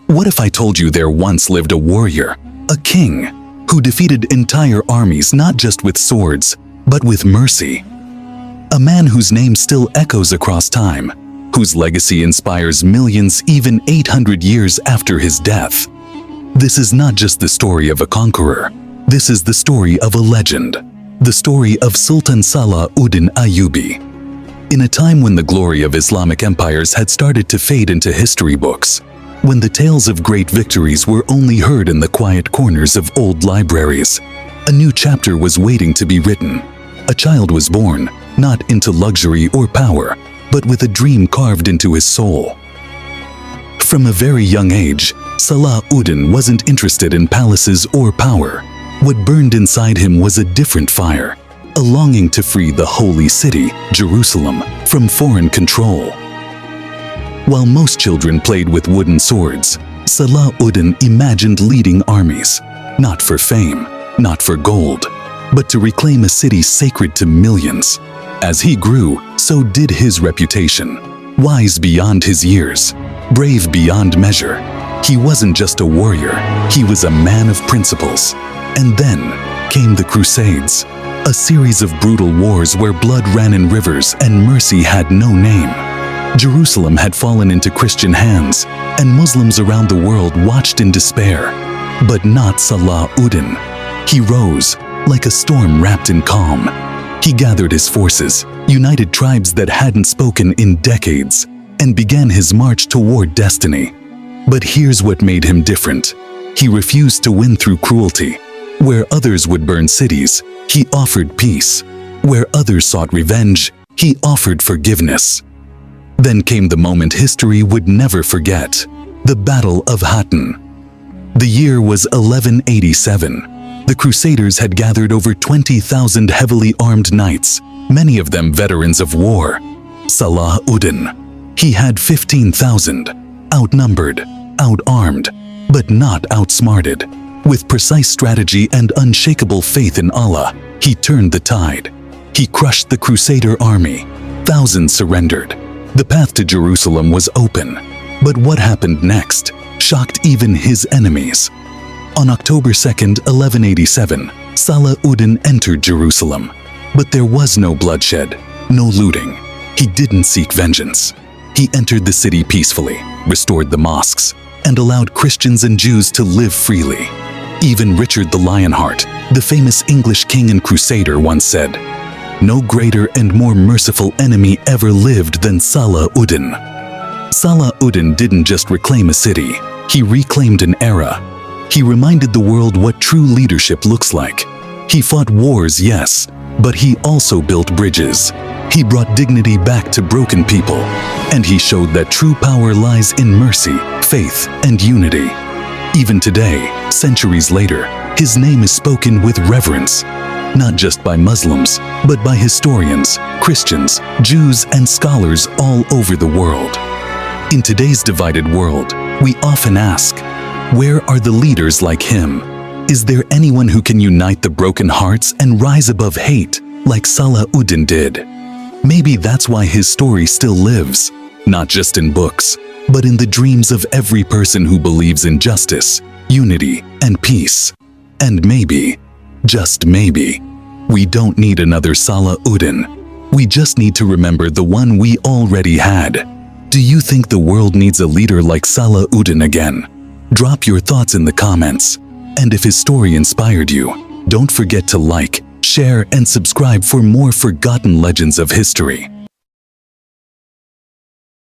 What if I told you there once lived a warrior, a king, who defeated entire armies not just with swords, but with mercy? A man whose name still echoes across time, whose legacy inspires millions even 800 years after his death. This is not just the story of a conqueror. This is the story of a legend, the story of Sultan Salahuddin Ayyubi. In a time when the glory of Islamic empires had started to fade into history books, when the tales of great victories were only heard in the quiet corners of old libraries, a new chapter was waiting to be written. A child was born, not into luxury or power, but with a dream carved into his soul. From a very young age, Salah Uden wasn't interested in palaces or power. What burned inside him was a different fire, a longing to free the holy city, Jerusalem, from foreign control. While most children played with wooden swords, Salah Uden imagined leading armies, not for fame, not for gold, but to reclaim a city sacred to millions. As he grew, so did his reputation. Wise beyond his years, brave beyond measure. He wasn't just a warrior, he was a man of principles. And then came the Crusades, a series of brutal wars where blood ran in rivers and mercy had no name. Jerusalem had fallen into Christian hands, and Muslims around the world watched in despair. But not Salah Uden. He rose, like a storm wrapped in calm. He gathered his forces, united tribes that hadn't spoken in decades, and began his march toward destiny. But here's what made him different. He refused to win through cruelty. Where others would burn cities, he offered peace. Where others sought revenge, he offered forgiveness. Then came the moment history would never forget, the Battle of Hattin. The year was 1187. The Crusaders had gathered over 20,000 heavily armed knights, many of them veterans of war. Salah Uden. He had 15,000, outnumbered, outarmed, but not outsmarted. With precise strategy and unshakable faith in Allah, he turned the tide. He crushed the Crusader army. Thousands surrendered. The path to Jerusalem was open. But what happened next shocked even his enemies. On October 2nd, 1187, Salah Uden entered Jerusalem. But there was no bloodshed, no looting. He didn't seek vengeance. He entered the city peacefully, restored the mosques, and allowed Christians and Jews to live freely. Even Richard the Lionheart, the famous English king and crusader, once said, "No greater and more merciful enemy ever lived than Salah Uden." Salah Uden didn't just reclaim a city, he reclaimed an era. He reminded the world what true leadership looks like. He fought wars, yes, but he also built bridges. He brought dignity back to broken people, and he showed that true power lies in mercy, faith, and unity. Even today, centuries later, his name is spoken with reverence, not just by Muslims, but by historians, Christians, Jews, and scholars all over the world. In today's divided world, we often ask, where are the leaders like him? Is there anyone who can unite the broken hearts and rise above hate, like Salah Uden did? Maybe that's why his story still lives, not just in books, but in the dreams of every person who believes in justice, unity, and peace. And maybe, just maybe, we don't need another Salah Uden. We just need to remember the one we already had. Do you think the world needs a leader like Salah Uden again? Drop your thoughts in the comments. And if his story inspired you, don't forget to like, share, and subscribe for more forgotten legends of history.